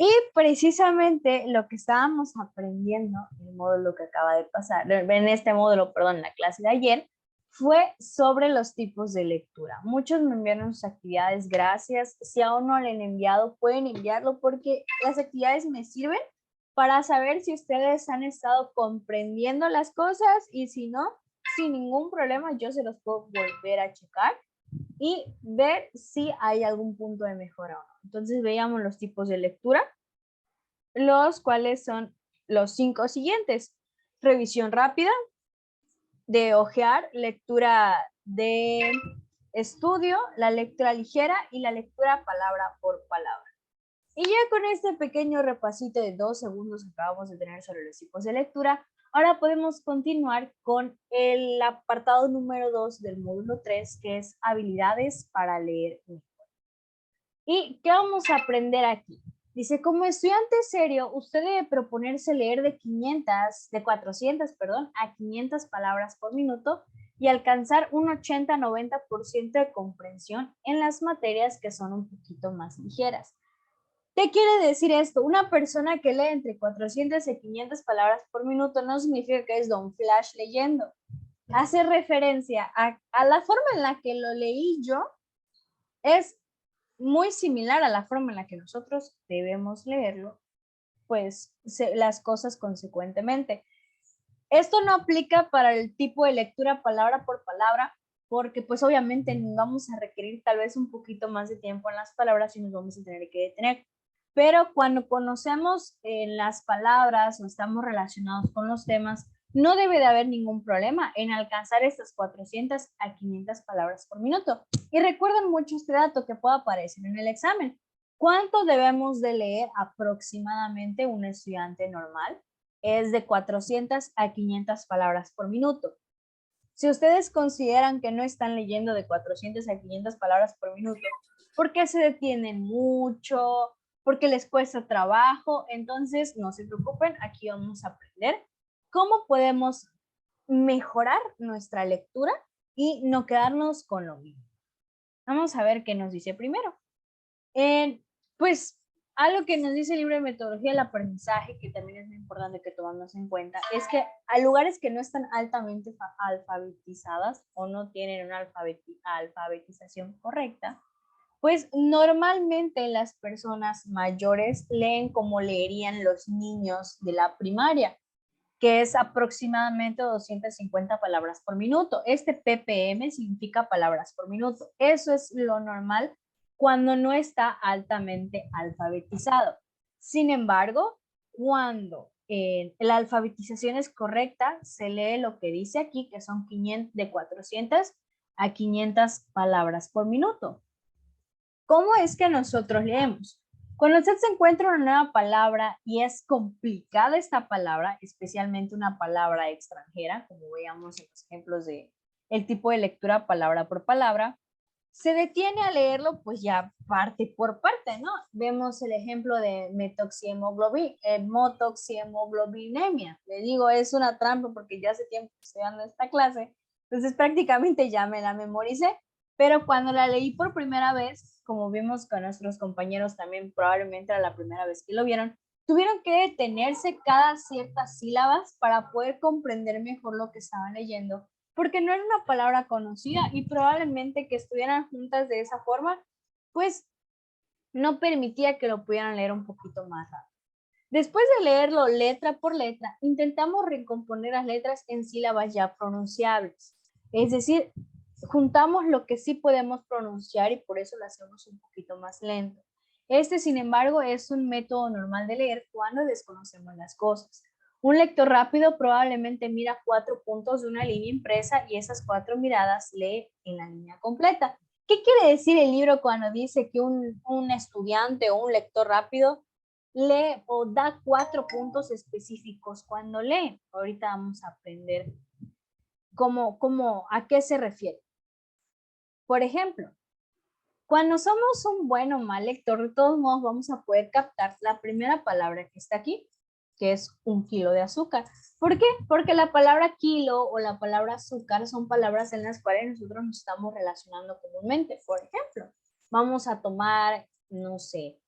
Y precisamente lo que estábamos aprendiendo en el módulo que acaba de pasar, en este módulo, perdón, en la clase de ayer, fue sobre los tipos de lectura. Muchos me enviaron sus actividades, gracias. Si aún no le han enviado, pueden enviarlo porque las actividades me sirven para saber si ustedes han estado comprendiendo las cosas y si no, sin ningún problema, yo se los puedo volver a checar y ver si hay algún punto de mejora o no. Entonces veíamos los tipos de lectura, los cuales son los 5 siguientes. Revisión rápida, de ojear, lectura de estudio, la lectura ligera y la lectura palabra por palabra. Y ya con este pequeño repasito de 2 segundos que acabamos de tener sobre los tipos de lectura, ahora podemos continuar con el apartado número 2 del módulo 3, que es habilidades para leer mejor. ¿Y qué vamos a aprender aquí? Dice, como estudiante serio, usted debe proponerse leer de 400, a 500 palabras por minuto y alcanzar un 80-90% de comprensión en las materias que son un poquito más ligeras. ¿Qué quiere decir esto? Una persona que lee entre 400 y 500 palabras por minuto no significa que es Don Flash leyendo. Hace referencia a la forma en la que lo leí yo, es muy similar a la forma en la que nosotros debemos leerlo, pues las cosas consecuentemente. Esto no aplica para el tipo de lectura palabra por palabra, porque pues obviamente vamos a requerir tal vez un poquito más de tiempo en las palabras y nos vamos a tener que detener. Pero cuando conocemos las palabras o estamos relacionados con los temas, no debe de haber ningún problema en alcanzar estas 400 a 500 palabras por minuto. Y recuerden mucho este dato que puede aparecer en el examen. ¿Cuánto debemos de leer aproximadamente un estudiante normal? Es de 400 a 500 palabras por minuto. Si ustedes consideran que no están leyendo de 400 a 500 palabras por minuto, ¿por qué se detienen mucho? ¿Porque les cuesta trabajo? Entonces, no se preocupen, aquí vamos a aprender cómo podemos mejorar nuestra lectura y no quedarnos con lo mismo. Vamos a ver qué nos dice primero. Pues algo que nos dice el libro de metodología del aprendizaje, que también es muy importante que tomamos en cuenta, es que hay lugares que no están altamente alfabetizadas o no tienen una alfabetización correcta, pues normalmente las personas mayores leen como leerían los niños de la primaria, que es aproximadamente 250 palabras por minuto. Este ppm significa palabras por minuto. Eso es lo normal cuando no está altamente alfabetizado. Sin embargo, cuando la alfabetización es correcta, se lee lo que dice aquí, que son 500, de 400 a 500 palabras por minuto. ¿Cómo es que nosotros leemos? Cuando usted se encuentra una nueva palabra y es complicada esta palabra, especialmente una palabra extranjera, como veíamos en los ejemplos de el tipo de lectura palabra por palabra, se detiene a leerlo pues ya parte por parte, ¿no? Vemos el ejemplo de motoxiemoglobinemia. Le digo, es una trampa porque ya hace tiempo que estoy dando esta clase, entonces prácticamente ya me la memoricé, pero cuando la leí por primera vez, como vimos con nuestros compañeros también, probablemente era la primera vez que lo vieron, tuvieron que detenerse cada ciertas sílabas para poder comprender mejor lo que estaban leyendo, porque no era una palabra conocida y probablemente que estuvieran juntas de esa forma, pues no permitía que lo pudieran leer un poquito más rápido. Después de leerlo letra por letra, intentamos recomponer las letras en sílabas ya pronunciables. Es decir, juntamos lo que sí podemos pronunciar y por eso lo hacemos un poquito más lento. Este, sin embargo, es un método normal de leer cuando desconocemos las cosas. Un lector rápido probablemente mira 4 puntos de una línea impresa y esas 4 miradas lee en la línea completa. ¿Qué quiere decir el libro cuando dice que un estudiante o un lector rápido lee o da 4 puntos específicos cuando lee? Ahorita vamos a aprender a qué se refiere. Por ejemplo, cuando somos un buen o mal lector, de todos modos vamos a poder captar la primera palabra que está aquí, que es 1 kilo de azúcar. ¿Por qué? Porque la palabra kilo o la palabra azúcar son palabras en las cuales nosotros nos estamos relacionando comúnmente. Por ejemplo, vamos a tomar, no sé,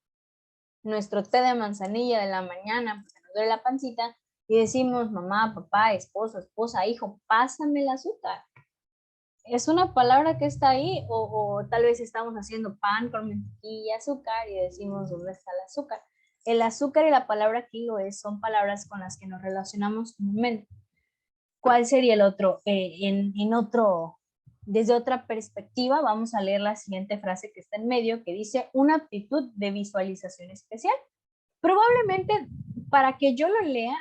nuestro té de manzanilla de la mañana porque nos duele la pancita y decimos mamá, papá, esposo, esposa, hijo, pásame el azúcar. Es una palabra que está ahí o tal vez estamos haciendo pan con mantequilla y azúcar y decimos ¿dónde está el azúcar? El azúcar y la palabra kilo son palabras con las que nos relacionamos comúnmente. ¿Cuál sería el otro? Desde otra perspectiva, vamos a leer la siguiente frase que está en medio, que dice una aptitud de visualización especial. Probablemente para que yo lo lea,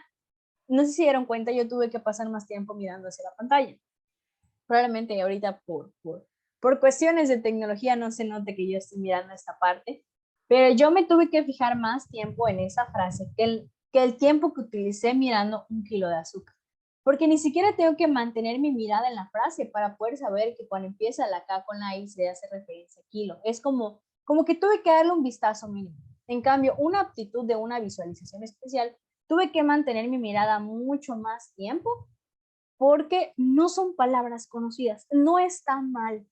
no sé si se dieron cuenta, yo tuve que pasar más tiempo mirando hacia la pantalla. Probablemente ahorita por cuestiones de tecnología no se note que yo estoy mirando esta parte, pero yo me tuve que fijar más tiempo en esa frase que el tiempo que utilicé mirando 1 kilo de azúcar. Porque ni siquiera tengo que mantener mi mirada en la frase para poder saber que cuando empieza la K con la I se hace referencia a kilo. Es como que tuve que darle un vistazo mínimo. En cambio, una aptitud de una visualización especial, tuve que mantener mi mirada mucho más tiempo porque no son palabras conocidas. No está mal.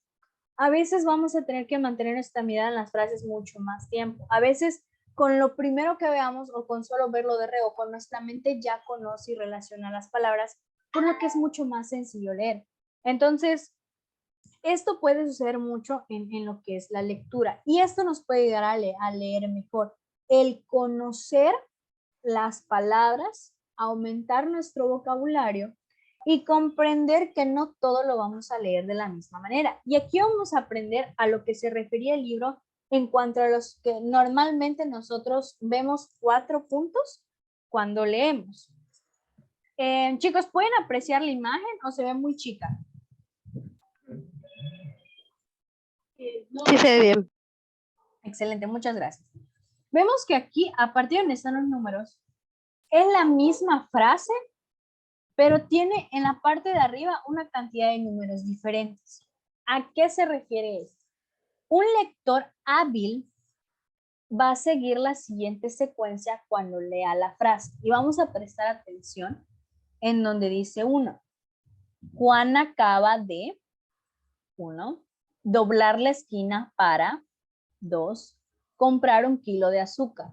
A veces vamos a tener que mantener nuestra mirada en las frases mucho más tiempo. A veces con lo primero que veamos o con solo verlo de reojo, nuestra mente ya conoce y relaciona las palabras, por lo que es mucho más sencillo leer. Entonces, esto puede suceder mucho en lo que es la lectura y esto nos puede ayudar a leer mejor. El conocer las palabras, aumentar nuestro vocabulario y comprender que no todo lo vamos a leer de la misma manera. Y aquí vamos a aprender a lo que se refería el libro en cuanto a los que normalmente nosotros vemos 4 puntos cuando leemos. Chicos, ¿pueden apreciar la imagen o se ve muy chica? Sí, se ve bien. Excelente, muchas gracias. Vemos que aquí, a partir de donde están los números, es la misma frase, pero tiene en la parte de arriba una cantidad de números diferentes. ¿A qué se refiere esto? Un lector hábil va a seguir la siguiente secuencia cuando lea la frase. Y vamos a prestar atención en donde dice 1. Juan acaba de, 1, doblar la esquina para, 2, comprar 1 kilo de azúcar.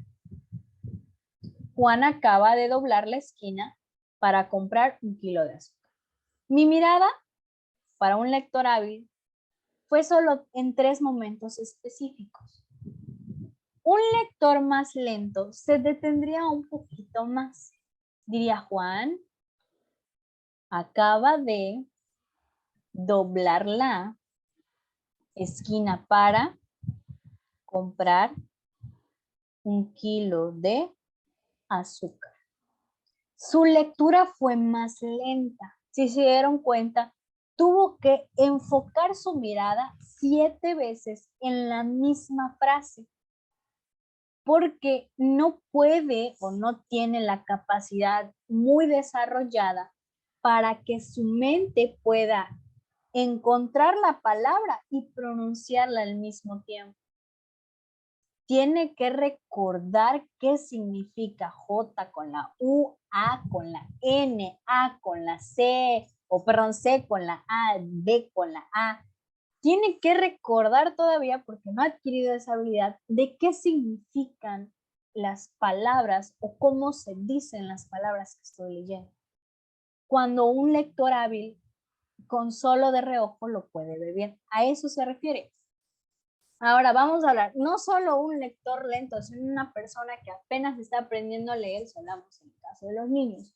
Juan acaba de doblar la esquina para comprar 1 kilo de azúcar. Mi mirada para un lector hábil fue solo en 3 momentos específicos. Un lector más lento se detendría un poquito más. Diría Juan acaba de doblar la esquina para comprar 1 kilo de azúcar. Su lectura fue más lenta. Si se dieron cuenta, tuvo que enfocar su mirada 7 veces en la misma frase, porque no puede o no tiene la capacidad muy desarrollada para que su mente pueda encontrar la palabra y pronunciarla al mismo tiempo. Tiene que recordar qué significa J con la U, A con la N, A con la C, o perdón, C con la A, B con la A. Tiene que recordar todavía, porque no ha adquirido esa habilidad, de qué significan las palabras o cómo se dicen las palabras que estoy leyendo. Cuando un lector hábil con solo de reojo lo puede ver bien. A eso se refiere. Ahora vamos a hablar, no solo un lector lento, sino una persona que apenas está aprendiendo a leer, si hablamos en el caso de los niños,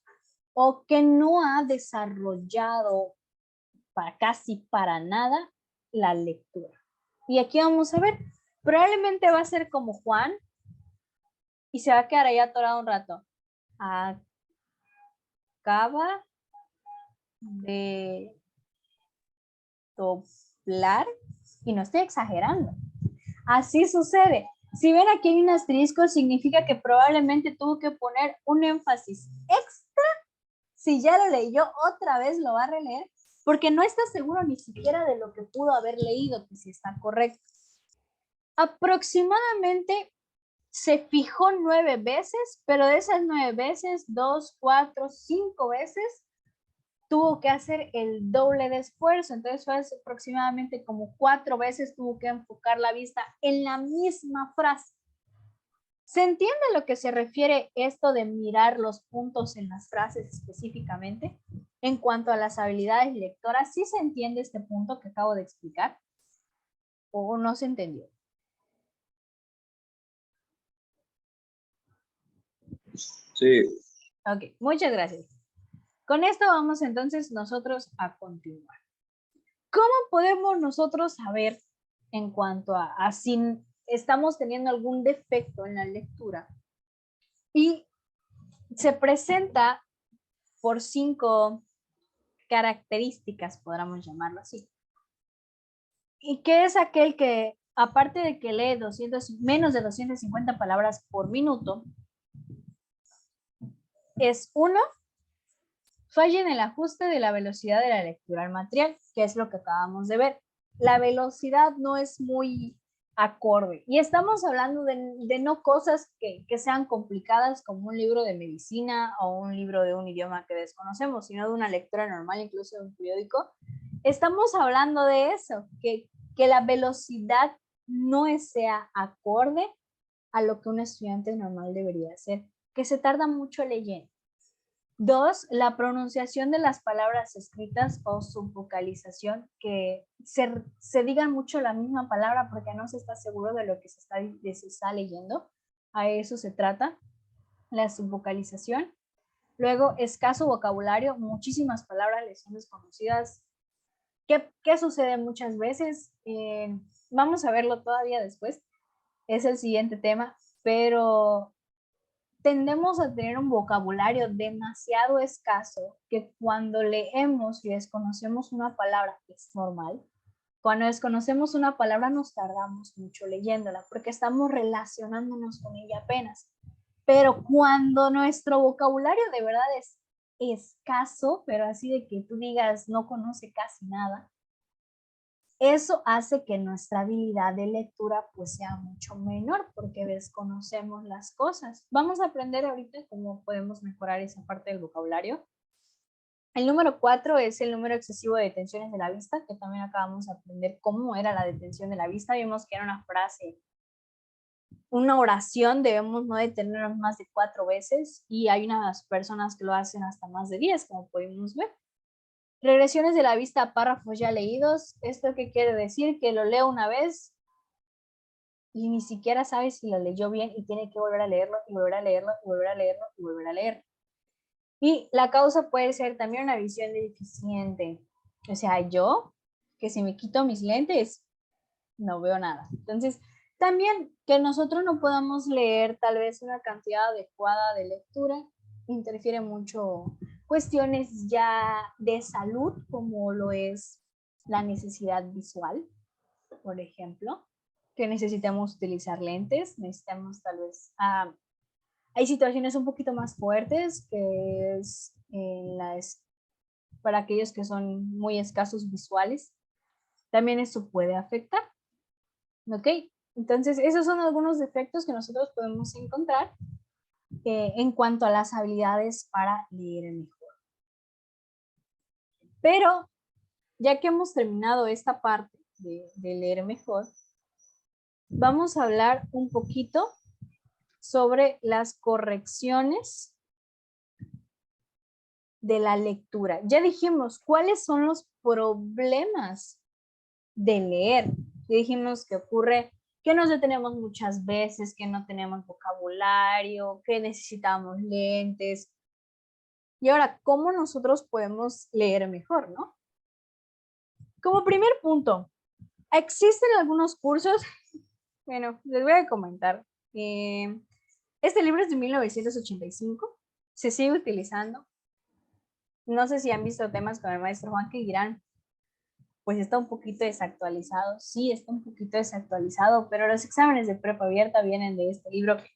o que no ha desarrollado casi para nada la lectura. Y aquí vamos a ver, probablemente va a ser como Juan y se va a quedar ahí atorado un rato. Acaba de doblar, y no estoy exagerando. Así sucede. Si ven aquí hay un asterisco, significa que probablemente tuvo que poner un énfasis extra. Si ya lo leyó, otra vez lo va a releer, porque no está seguro ni siquiera de lo que pudo haber leído, que si está correcto. Aproximadamente se fijó 9 veces, pero de esas 9 veces, 2, 4, 5 veces, tuvo que hacer el doble de esfuerzo. Entonces fue aproximadamente como 4 veces tuvo que enfocar la vista en la misma frase. ¿Se entiende a lo que se refiere esto de mirar los puntos en las frases específicamente? En cuanto a las habilidades lectoras, ¿sí se entiende este punto que acabo de explicar? ¿O no se entendió? Sí. Ok, muchas gracias. Con esto vamos entonces nosotros a continuar. ¿Cómo podemos nosotros saber en cuanto a si estamos teniendo algún defecto en la lectura? Y se presenta por 5 características, podríamos llamarlo así. ¿Y qué es aquel que, aparte de que lee menos de 250 palabras por minuto, es uno, falla en el ajuste de la velocidad de la lectura al material, que es lo que acabamos de ver. La velocidad no es muy acorde. Y estamos hablando de no cosas que sean complicadas como un libro de medicina o un libro de un idioma que desconocemos, sino de una lectura normal, incluso de un periódico. Estamos hablando de eso, que la velocidad no sea acorde a lo que un estudiante normal debería hacer, que se tarda mucho leyendo. 2, la pronunciación de las palabras escritas o su vocalización, que se digan mucho la misma palabra porque no se está seguro de lo que se está leyendo. A eso se trata, la subvocalización. Luego, escaso vocabulario, muchísimas palabras les son desconocidas. ¿Qué sucede muchas veces? Vamos a verlo todavía después. Es el siguiente tema, pero tendemos a tener un vocabulario demasiado escaso que cuando leemos y desconocemos una palabra que es normal, cuando desconocemos una palabra nos tardamos mucho leyéndola porque estamos relacionándonos con ella apenas. Pero cuando nuestro vocabulario de verdad es escaso, pero así de que tú digas no conoce casi nada, eso hace que nuestra habilidad de lectura pues sea mucho menor porque desconocemos las cosas. Vamos a aprender ahorita cómo podemos mejorar esa parte del vocabulario. El número 4 es el número excesivo de detenciones de la vista, que también acabamos de aprender cómo era la detención de la vista. Vimos que era una frase, una oración, debemos no detenernos más de 4 veces y hay unas personas que lo hacen hasta más de 10, como pudimos ver. Regresiones de la vista a párrafos ya leídos. ¿Esto qué quiere decir? Que lo leo una vez y ni siquiera sabe si lo leyó bien y tiene que volver a leerlo y volver a leerlo y volver a leerlo y volver a leerlo. Y la causa puede ser también una visión deficiente. O sea, yo, que si me quito mis lentes, no veo nada. Entonces, también que nosotros no podamos leer tal vez una cantidad adecuada de lectura interfiere mucho cuestiones ya de salud, como lo es la necesidad visual, por ejemplo, que necesitamos utilizar lentes, necesitamos tal vez, hay situaciones un poquito más fuertes que es para aquellos que son muy escasos visuales, también eso puede afectar, ¿ok? Entonces, esos son algunos defectos que nosotros podemos encontrar en cuanto a las habilidades para leer mejor. Pero ya que hemos terminado esta parte de leer mejor, vamos a hablar un poquito sobre las correcciones de la lectura. Ya dijimos cuáles son los problemas de leer. Ya dijimos que ocurre que nos detenemos muchas veces, que no tenemos vocabulario, que necesitamos lentes. Y ahora, ¿cómo nosotros podemos leer mejor, no? Como primer punto, existen algunos cursos, bueno, les voy a comentar. Este libro es de 1985, se sigue utilizando. No sé si han visto temas con el maestro Juan que dirán, pues está un poquito desactualizado. Sí, está un poquito desactualizado, pero los exámenes de prepa abierta vienen de este libro que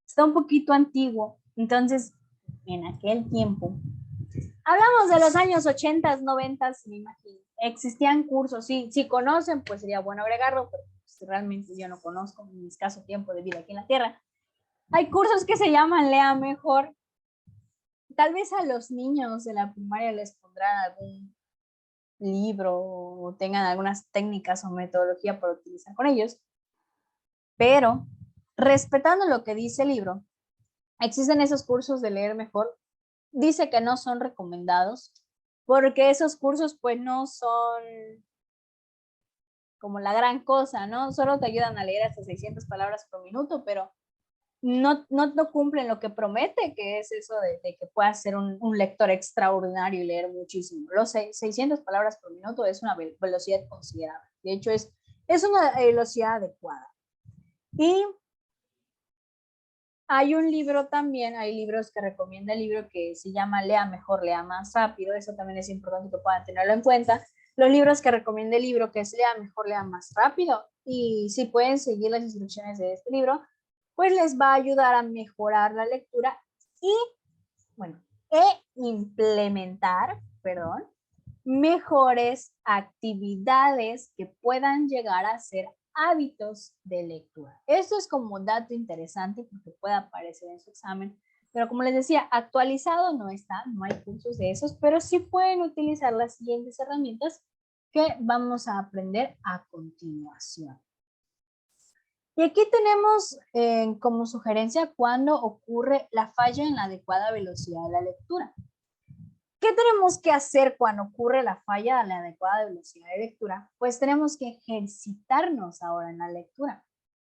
está un poquito antiguo. Entonces, en aquel tiempo, hablamos de los años 80, 90, me imagino, existían cursos. Sí, si conocen, pues sería bueno agregarlo, pero pues, realmente yo no conozco en mi escaso tiempo de vida aquí en la Tierra. Hay cursos que se llaman Lea Mejor. Tal vez a los niños de la primaria les pondrán algún libro o tengan algunas técnicas o metodología para utilizar con ellos, pero respetando lo que dice el libro, existen esos cursos de leer mejor. Dice que no son recomendados porque esos cursos pues no son como la gran cosa, ¿no? Solo te ayudan a leer hasta 600 palabras por minuto, pero no cumplen lo que promete, que es eso de que puedas ser un lector extraordinario y leer muchísimo. Los 600 palabras por minuto es una velocidad considerable. De hecho, es una velocidad adecuada. Y hay un libro también, hay libros que recomienda el libro que se llama Lea Mejor, Lea Más Rápido. Eso también es importante que puedan tenerlo en cuenta. Los libros que recomienda el libro que es Lea Mejor, Lea Más Rápido. Y si pueden seguir las instrucciones de este libro, pues les va a ayudar a mejorar la lectura y, bueno, implementar, mejores actividades que puedan llegar a ser hábitos de lectura. Esto es como dato interesante porque puede aparecer en su examen, pero como les decía, actualizado no está, no hay cursos de esos, pero sí pueden utilizar las siguientes herramientas que vamos a aprender a continuación. Y aquí tenemos como sugerencia cuando ocurre la falla en la adecuada velocidad de la lectura. ¿Qué tenemos que hacer cuando ocurre la falla en la adecuada velocidad de lectura? Pues tenemos que ejercitarnos ahora en la lectura.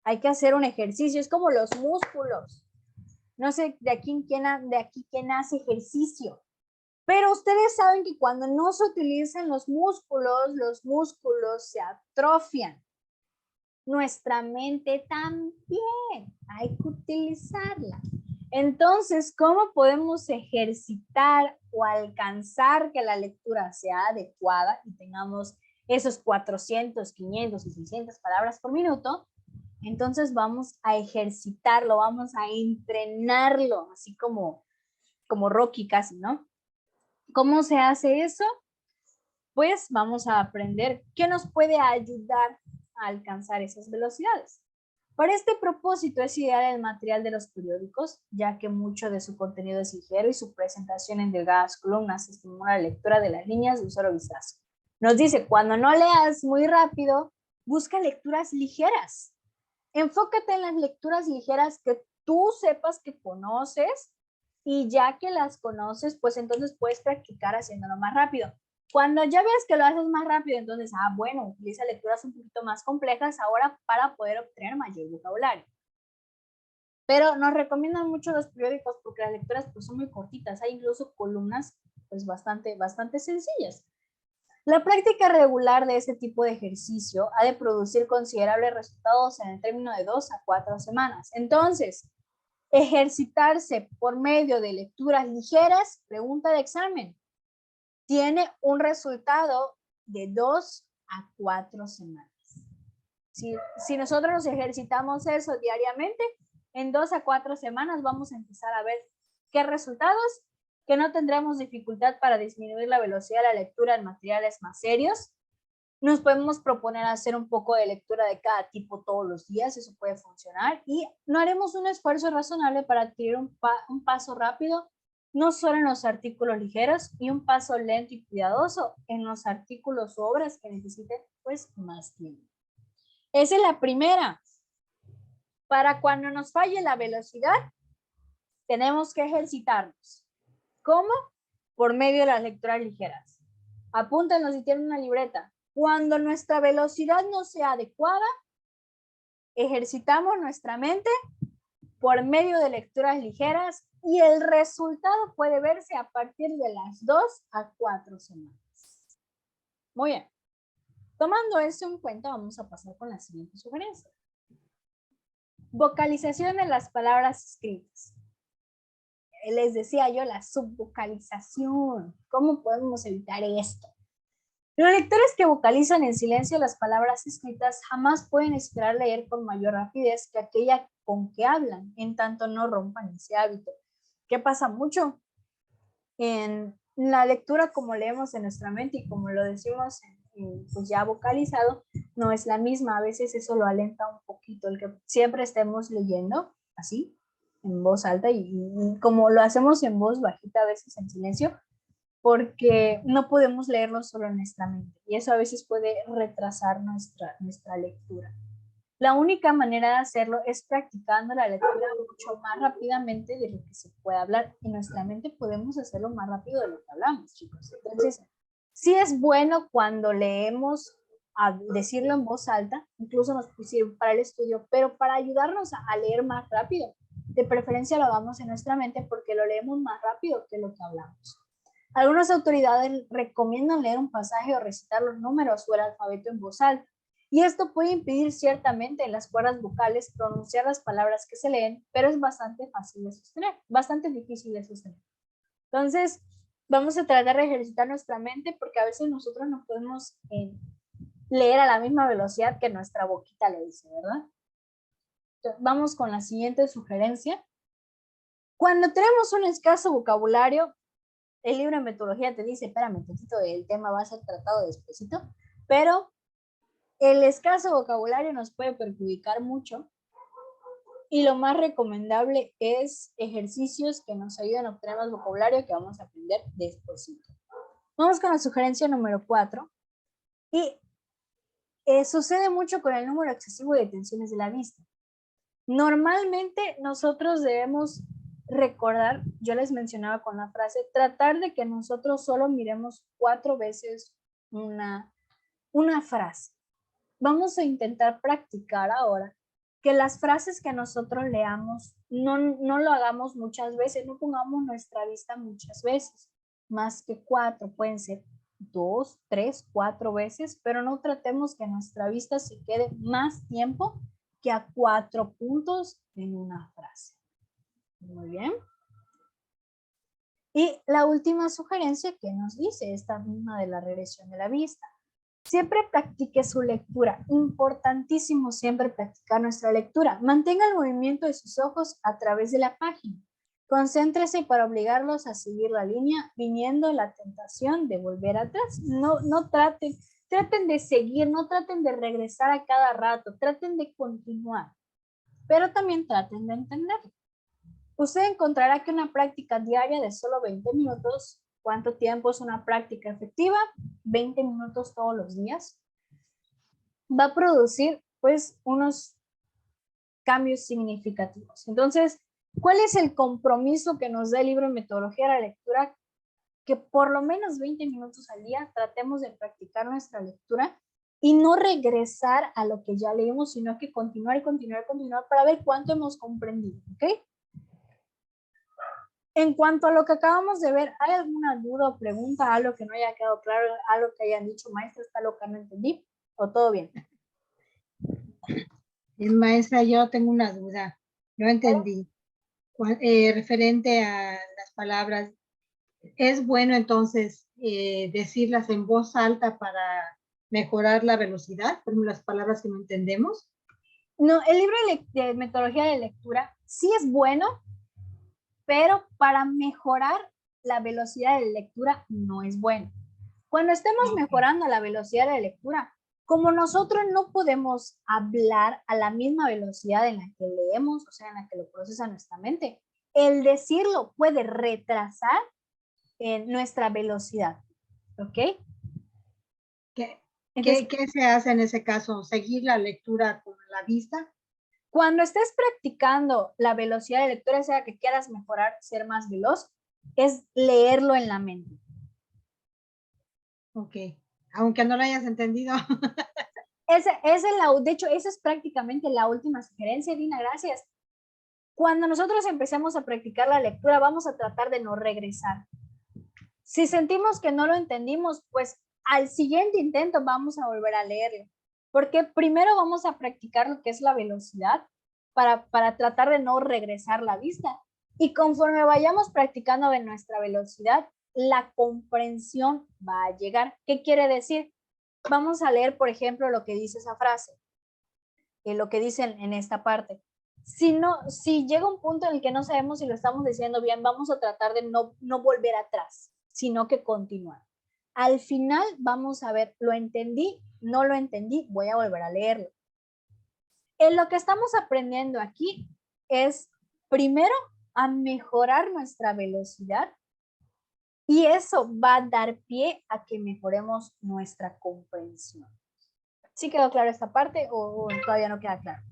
Hay que hacer un ejercicio, es como los músculos. No sé de aquí quién hace ejercicio, pero ustedes saben que cuando no se utilizan los músculos se atrofian. Nuestra mente también, hay que utilizarla. Entonces, ¿cómo podemos ejercitar o alcanzar que la lectura sea adecuada y tengamos esos 400, 500 y 600 palabras por minuto? Entonces vamos a ejercitarlo, vamos a entrenarlo, así como Rocky casi, ¿no? ¿Cómo se hace eso? Pues vamos a aprender qué nos puede ayudar a alcanzar esas velocidades. Para este propósito es ideal el material de los periódicos, ya que mucho de su contenido es ligero y su presentación en delgadas columnas estimula la lectura de las líneas de un solo vistazo. Nos dice, cuando no leas muy rápido, busca lecturas ligeras. Enfócate en las lecturas ligeras que tú sepas que conoces y ya que las conoces, pues entonces puedes practicar haciéndolo más rápido. Cuando ya veas que lo haces más rápido, entonces, bueno, utiliza lecturas un poquito más complejas ahora para poder obtener mayor vocabulario. Pero nos recomiendan mucho los periódicos porque las lecturas pues son muy cortitas, hay incluso columnas pues bastante sencillas. La práctica regular de este tipo de ejercicio ha de producir considerables resultados en el término de 2 a 4 semanas. Entonces, ejercitarse por medio de lecturas ligeras, pregunta de examen, tiene un resultado de 2 a 4 semanas. Si nosotros nos ejercitamos eso diariamente, en 2 a 4 semanas vamos a empezar a ver qué resultados, que no tendremos dificultad para disminuir la velocidad de la lectura en materiales más serios. Nos podemos proponer hacer un poco de lectura de cada tipo todos los días, eso puede funcionar, y no haremos un esfuerzo razonable para adquirir un paso rápido, no solo en los artículos ligeros, y un paso lento y cuidadoso en los artículos o obras que necesiten pues más tiempo. Esa es la primera. Para cuando nos falle la velocidad, tenemos que ejercitarnos. ¿Cómo? Por medio de las lecturas ligeras. Apúntenlo si tienen una libreta. Cuando nuestra velocidad no sea adecuada, ejercitamos nuestra mente por medio de lecturas ligeras y el resultado puede verse a partir de las 2 a 4 semanas. Muy bien. Tomando eso en cuenta, vamos a pasar con la siguiente sugerencia. Vocalización de las palabras escritas. Les decía yo, la subvocalización. ¿Cómo podemos evitar esto? Los lectores que vocalizan en silencio las palabras escritas jamás pueden esperar leer con mayor rapidez que aquella con que hablan, en tanto no rompan ese hábito. ¿Qué pasa mucho? En la lectura, como leemos en nuestra mente y como lo decimos pues ya vocalizado, no es la misma. A veces eso lo alenta un poquito, el que siempre estemos leyendo así, en voz alta, y como lo hacemos en voz bajita, a veces en silencio, porque no podemos leerlo solo en nuestra mente y eso a veces puede retrasar nuestra lectura. La única manera de hacerlo es practicando la lectura mucho más rápidamente de lo que se puede hablar. En nuestra mente podemos hacerlo más rápido de lo que hablamos, chicos. Entonces, sí es bueno cuando leemos a decirlo en voz alta, incluso nos sirve para el estudio, pero para ayudarnos a leer más rápido, de preferencia lo hagamos en nuestra mente porque lo leemos más rápido que lo que hablamos. Algunas autoridades recomiendan leer un pasaje o recitar los números o el alfabeto en voz alta. Y esto puede impedir ciertamente en las cuerdas vocales pronunciar las palabras que se leen, pero es bastante fácil de sostener, bastante difícil de sostener. Entonces, vamos a tratar de ejercitar nuestra mente porque a veces nosotros no podemos leer a la misma velocidad que nuestra boquita le dice, ¿verdad? Entonces, vamos con la siguiente sugerencia. Cuando tenemos un escaso vocabulario, el libro de metodología te dice, espérame, el tema va a ser tratado despacito, pero el escaso vocabulario nos puede perjudicar mucho y lo más recomendable es ejercicios que nos ayuden a obtener más vocabulario que vamos a aprender despacito. Vamos con la sugerencia número 4 y sucede mucho con el número excesivo de tensiones de la vista. Normalmente nosotros debemos recordar, yo les mencionaba con la frase, tratar de que nosotros solo miremos 4 veces una frase. Vamos a intentar practicar ahora que las frases que nosotros leamos no lo hagamos muchas veces, no pongamos nuestra vista muchas veces, más que 4, pueden ser 2, 3, 4 veces, pero no tratemos que nuestra vista se quede más tiempo que a 4 puntos en una frase. Muy bien. Y la última sugerencia que nos dice esta misma de la regresión de la vista. Siempre practique su lectura. Importantísimo siempre practicar nuestra lectura. Mantenga el movimiento de sus ojos a través de la página. Concéntrese para obligarlos a seguir la línea, viniendo la tentación de volver atrás. No traten de seguir, no traten de regresar a cada rato, traten de continuar, pero también traten de entender. Usted encontrará que una práctica diaria de solo 20 minutos, ¿cuánto tiempo es una práctica efectiva? 20 minutos todos los días. Va a producir pues unos cambios significativos. Entonces, ¿cuál es el compromiso que nos da el libro de metodología de la lectura? Que por lo menos 20 minutos al día tratemos de practicar nuestra lectura y no regresar a lo que ya leímos, sino que continuar para ver cuánto hemos comprendido, ¿ok? En cuanto a lo que acabamos de ver, ¿hay alguna duda o pregunta, algo que no haya quedado claro, algo que hayan dicho, maestra, está loca, no entendí? ¿O todo bien? Maestra, yo tengo una duda. No entendí. Referente a las palabras, ¿es bueno entonces decirlas en voz alta para mejorar la velocidad, por ejemplo, las palabras que no entendemos? No, el libro de metodología de lectura sí es bueno, pero para mejorar la velocidad de lectura no es bueno. Cuando estemos mejorando la velocidad de lectura, como nosotros no podemos hablar a la misma velocidad en la que leemos, o sea, en la que lo procesa nuestra mente, el decirlo puede retrasar nuestra velocidad, ¿ok? Entonces, ¿qué se hace en ese caso? ¿Seguir la lectura con la vista? Cuando estés practicando la velocidad de lectura, sea que quieras mejorar, ser más veloz, es leerlo en la mente. Ok, aunque no lo hayas entendido. De hecho, esa es prácticamente la última sugerencia, Dina, gracias. Cuando nosotros empecemos a practicar la lectura, vamos a tratar de no regresar. Si sentimos que no lo entendimos, pues al siguiente intento vamos a volver a leerlo. Porque primero vamos a practicar lo que es la velocidad para tratar de no regresar la vista. Y conforme vayamos practicando en nuestra velocidad, la comprensión va a llegar. ¿Qué quiere decir? Vamos a leer, por ejemplo, lo que dice esa frase, lo que dicen en esta parte. Si llega un punto en el que no sabemos si lo estamos diciendo bien, vamos a tratar de no volver atrás, sino que continuar. Al final vamos a ver, lo entendí, no lo entendí, voy a volver a leerlo. En lo que estamos aprendiendo aquí es, primero, a mejorar nuestra velocidad y eso va a dar pie a que mejoremos nuestra comprensión. ¿Sí quedó claro esta parte o todavía no queda claro?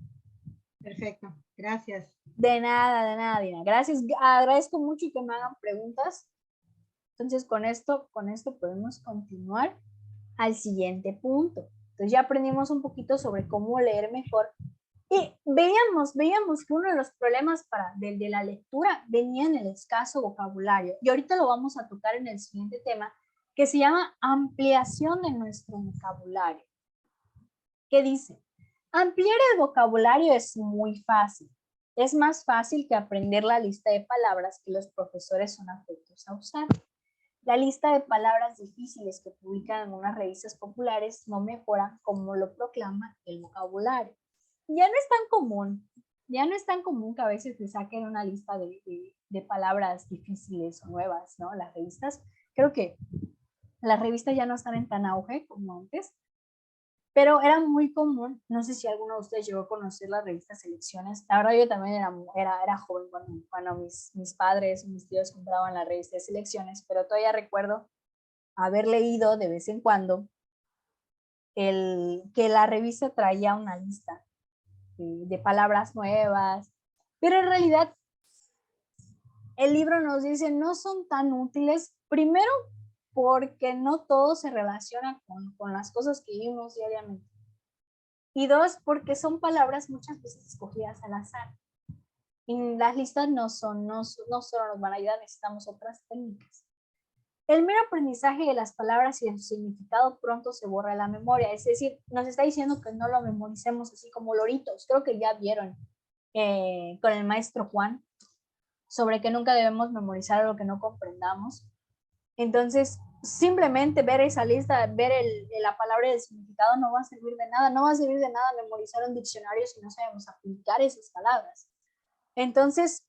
Perfecto, gracias. De nada, Dina. Gracias, agradezco mucho que me hagan preguntas. Entonces, con esto podemos continuar al siguiente punto. Entonces, ya aprendimos un poquito sobre cómo leer mejor. Y veíamos que uno de los problemas de la lectura venía en el escaso vocabulario. Y ahorita lo vamos a tocar en el siguiente tema, que se llama ampliación de nuestro vocabulario. ¿Qué dice? Ampliar el vocabulario es muy fácil. Es más fácil que aprender la lista de palabras que los profesores son afectos a usar. La lista de palabras difíciles que publican en unas revistas populares no mejora como lo proclama el vocabulario. Ya no es tan común que a veces te saquen una lista de palabras difíciles o nuevas, ¿no? Las revistas, creo que las revistas ya no están en tan auge como antes, pero era muy común, no sé si alguno de ustedes llegó a conocer las revistas Selecciones. La verdad yo también era joven cuando mis padres o mis tíos compraban la revista de Selecciones, pero todavía recuerdo haber leído de vez en cuando que la revista traía una lista de palabras nuevas, pero en realidad el libro nos dice no son tan útiles, primero porque no todo se relaciona con las cosas que vivimos diariamente. Y dos, porque son palabras muchas veces escogidas al azar. Y las listas no solo nos van a ayudar, necesitamos otras técnicas. El mero aprendizaje de las palabras y de su significado pronto se borra de la memoria. Es decir, nos está diciendo que no lo memoricemos así como loritos. Creo que ya vieron con el maestro Juan sobre que nunca debemos memorizar lo que no comprendamos. Entonces, simplemente ver esa lista, ver la palabra y el significado no va a servir de nada. No va a servir de nada memorizar un diccionario si no sabemos aplicar esas palabras. Entonces,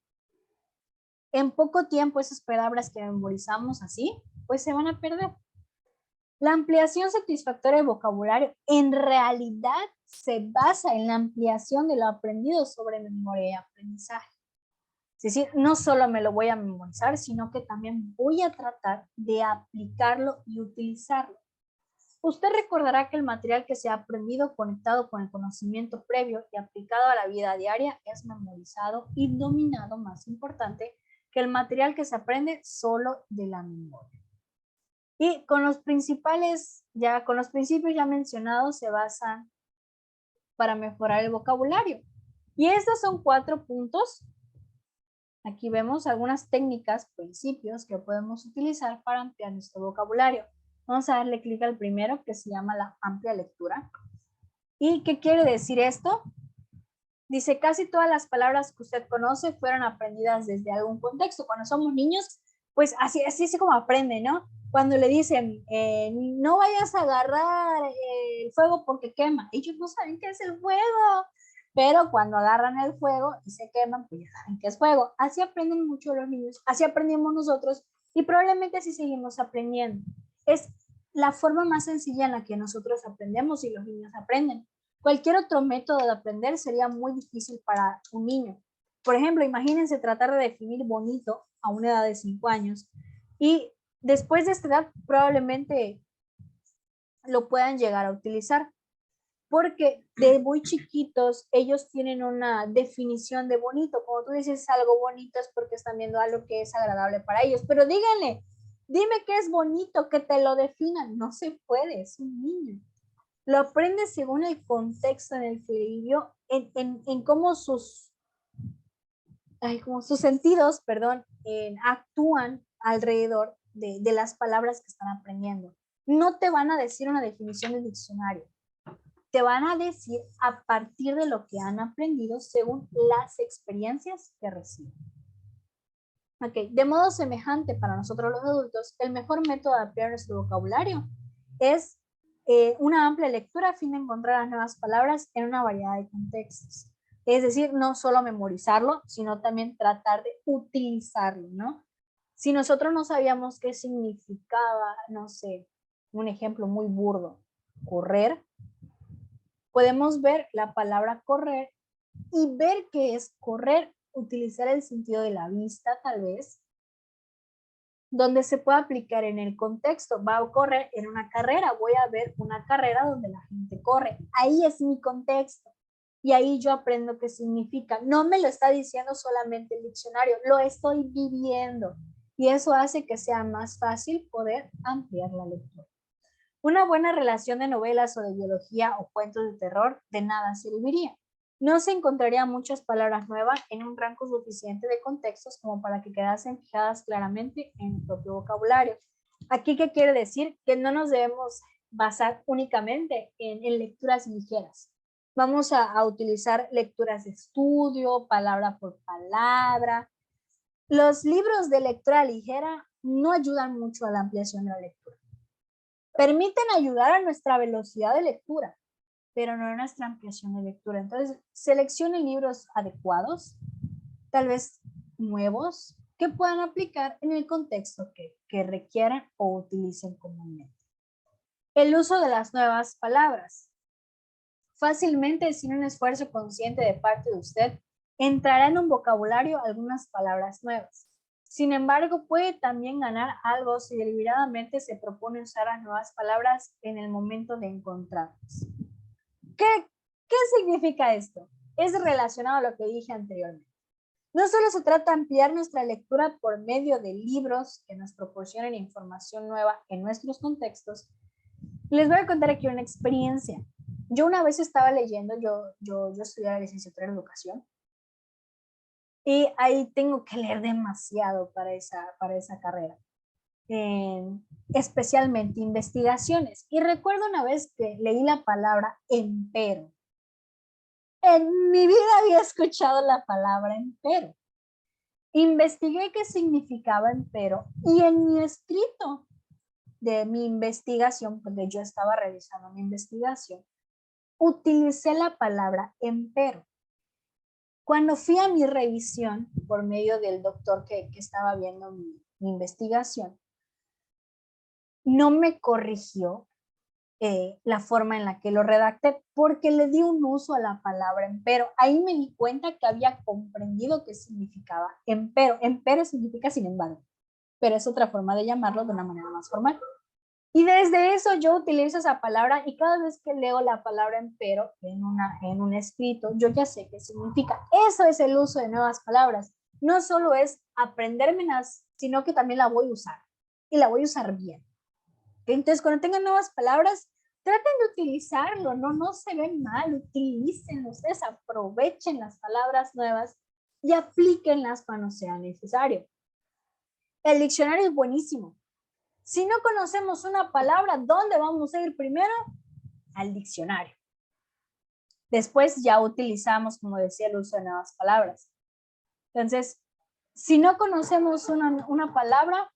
en poco tiempo esas palabras que memorizamos así, pues se van a perder. La ampliación satisfactoria de vocabulario en realidad se basa en la ampliación de lo aprendido sobre memoria y aprendizaje. Es decir, no solo me lo voy a memorizar, sino que también voy a tratar de aplicarlo y utilizarlo. Usted recordará que el material que se ha aprendido conectado con el conocimiento previo y aplicado a la vida diaria es memorizado y dominado, más importante, que el material que se aprende solo de la memoria. Y con los principios ya mencionados se basan para mejorar el vocabulario. Y estos son 4 puntos. Aquí vemos algunas técnicas, principios que podemos utilizar para ampliar nuestro vocabulario. Vamos a darle clic al primero, que se llama la amplia lectura. ¿Y qué quiere decir esto? Dice, casi todas las palabras que usted conoce fueron aprendidas desde algún contexto. Cuando somos niños, pues así es como aprende, ¿no? Cuando le dicen, no vayas a agarrar el fuego porque quema. Ellos no saben qué es el fuego. Pero cuando agarran el fuego y se queman, pues ya saben qué es fuego. Así aprenden mucho los niños, así aprendimos nosotros y probablemente así seguimos aprendiendo. Es la forma más sencilla en la que nosotros aprendemos y los niños aprenden. Cualquier otro método de aprender sería muy difícil para un niño. Por ejemplo, imagínense tratar de definir bonito a una edad de 5 años y después de esta edad probablemente lo puedan llegar a utilizar porque de muy chiquitos ellos tienen una definición de bonito. Como tú dices algo bonito es porque están viendo algo que es agradable para ellos. Pero díganle, dime qué es bonito, que te lo definan. No se puede, es un niño. Lo aprende según el contexto en el que vivió, en cómo como sus sentidos, perdón, actúan alrededor de las palabras que están aprendiendo. No te van a decir una definición del diccionario. Te van a decir a partir de lo que han aprendido según las experiencias que reciben. Ok, de modo semejante para nosotros los adultos, el mejor método de ampliar nuestro vocabulario es una amplia lectura a fin de encontrar las nuevas palabras en una variedad de contextos. Es decir, no solo memorizarlo, sino también tratar de utilizarlo, ¿no? Si nosotros no sabíamos qué significaba, no sé, un ejemplo muy burdo, correr, podemos ver la palabra correr y ver qué es correr, utilizar el sentido de la vista tal vez, donde se puede aplicar en el contexto. Va a ocurrir en una carrera, voy a ver una carrera donde la gente corre. Ahí es mi contexto. Y ahí yo aprendo qué significa. No me lo está diciendo solamente el diccionario, lo estoy viviendo. Y eso hace que sea más fácil poder ampliar la lectura. Una buena relación de novelas o de biología o cuentos de terror de nada serviría. No se encontraría muchas palabras nuevas en un rango suficiente de contextos como para que quedasen fijadas claramente en el propio vocabulario. ¿Aquí qué quiere decir? Que no nos debemos basar únicamente en lecturas ligeras. Vamos a utilizar lecturas de estudio, palabra por palabra. Los libros de lectura ligera no ayudan mucho a la ampliación de la lectura. Permiten ayudar a nuestra velocidad de lectura, pero no a nuestra ampliación de lectura. Entonces, seleccionen libros adecuados, tal vez nuevos, que puedan aplicar en el contexto que requieran o utilicen comúnmente. El uso de las nuevas palabras. Fácilmente, sin un esfuerzo consciente de parte de usted, entrará en un vocabulario algunas palabras nuevas. Sin embargo, puede también ganar algo si deliberadamente se propone usar las nuevas palabras en el momento de encontrarlas. ¿Qué significa esto? Es relacionado a lo que dije anteriormente. No solo se trata de ampliar nuestra lectura por medio de libros que nos proporcionen información nueva en nuestros contextos. Les voy a contar aquí una experiencia. Yo una vez estaba leyendo, yo estudié la licenciatura en educación, y ahí tengo que leer demasiado para esa carrera, especialmente investigaciones. Y recuerdo una vez que leí la palabra empero. En mi vida había escuchado la palabra empero. Investigué qué significaba empero y en mi escrito de mi investigación, porque yo estaba realizando mi investigación, utilicé la palabra empero. Cuando fui a mi revisión por medio del doctor que estaba viendo mi investigación, no me corrigió la forma en la que lo redacté porque le di un uso a la palabra empero. Ahí me di cuenta que había comprendido qué significaba empero. Empero significa sin embargo, pero es otra forma de llamarlo de una manera más formal. Y desde eso yo utilizo esa palabra y cada vez que leo la palabra empero en un escrito, yo ya sé qué significa. Eso es el uso de nuevas palabras. No solo es aprendérmelas, sino que también la voy a usar y la voy a usar bien. Entonces, cuando tengan nuevas palabras, traten de utilizarlo, no se ven mal, utilícenlo, ustedes aprovechen las palabras nuevas y aplíquenlas cuando sea necesario. El diccionario es buenísimo. Si no conocemos una palabra, ¿dónde vamos a ir primero? Al diccionario. Después ya utilizamos, como decía, el uso de nuevas palabras. Entonces, si no conocemos una palabra,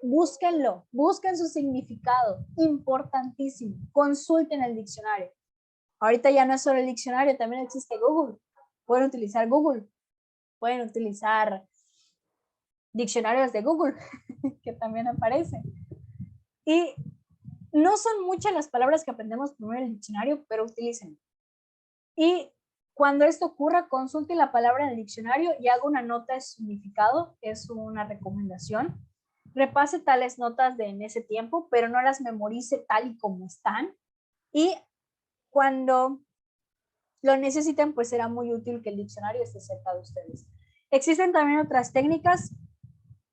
búsquenlo, busquen su significado, importantísimo, consulten el diccionario. Ahorita ya no es solo el diccionario, también existe Google. Pueden utilizar Google, pueden utilizar diccionarios de Google, que también aparecen. Y no son muchas las palabras que aprendemos primero en el diccionario, pero utilicen. Y cuando esto ocurra, consulte la palabra en el diccionario y haga una nota de significado, es una recomendación. Repase tales notas en ese tiempo, pero no las memorice tal y como están. Y cuando lo necesiten, pues será muy útil que el diccionario esté cerca de ustedes. Existen también otras técnicas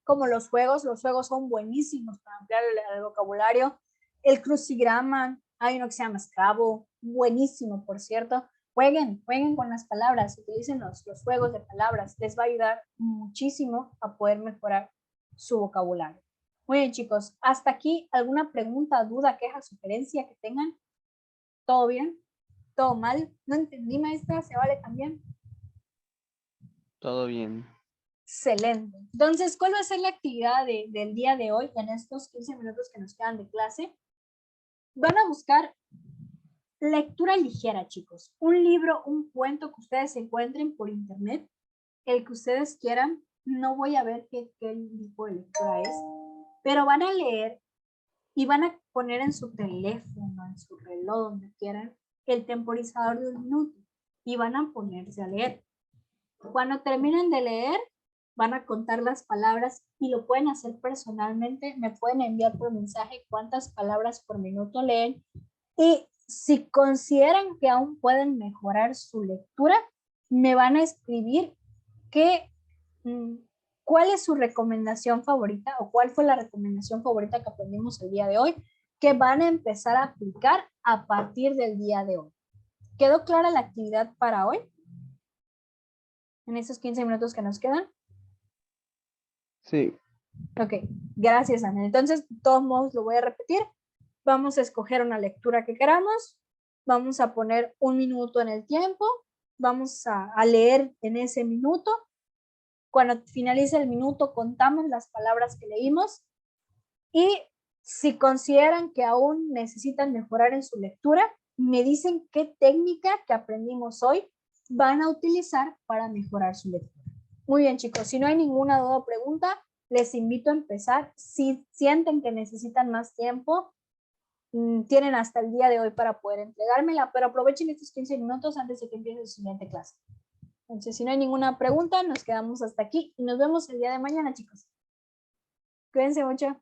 como los juegos son buenísimos para ampliar el vocabulario. El crucigrama, hay uno que se llama Scrabble, buenísimo, por cierto. Jueguen con las palabras, utilicen los juegos de palabras, les va a ayudar muchísimo a poder mejorar su vocabulario. Muy bien, chicos, hasta aquí, ¿alguna pregunta, duda, queja, sugerencia que tengan? ¿Todo bien? ¿Todo mal? ¿No entendí, maestra? ¿Se vale también? Todo bien. Excelente. Entonces, ¿cuál va a ser la actividad del día de hoy en estos 15 minutos que nos quedan de clase? Van a buscar lectura ligera, chicos. Un libro, un cuento que ustedes encuentren por internet, el que ustedes quieran. No voy a ver qué tipo de lectura es, pero van a leer y van a poner en su teléfono, en su reloj, donde quieran, el temporizador de 1 minuto y van a ponerse a leer. Cuando terminen de leer, van a contar las palabras y lo pueden hacer personalmente. Me pueden enviar por mensaje cuántas palabras por minuto leen. Y si consideran que aún pueden mejorar su lectura, me van a escribir cuál es su recomendación favorita o cuál fue la recomendación favorita que aprendimos el día de hoy, que van a empezar a aplicar a partir del día de hoy. ¿Quedó clara la actividad para hoy? En esos 15 minutos que nos quedan. Sí. Ok, gracias, Ana. Entonces, de todos modos, lo voy a repetir. Vamos a escoger una lectura que queramos. Vamos a poner 1 minuto en el tiempo. Vamos a leer en ese minuto. Cuando finalice el minuto, contamos las palabras que leímos. Y si consideran que aún necesitan mejorar en su lectura, me dicen qué técnica que aprendimos hoy van a utilizar para mejorar su lectura. Muy bien, chicos. Si no hay ninguna duda o pregunta, les invito a empezar. Si sienten que necesitan más tiempo, tienen hasta el día de hoy para poder entregármela, pero aprovechen estos 15 minutos antes de que empiece su siguiente clase. Entonces, si no hay ninguna pregunta, nos quedamos hasta aquí y nos vemos el día de mañana, chicos. Cuídense mucho.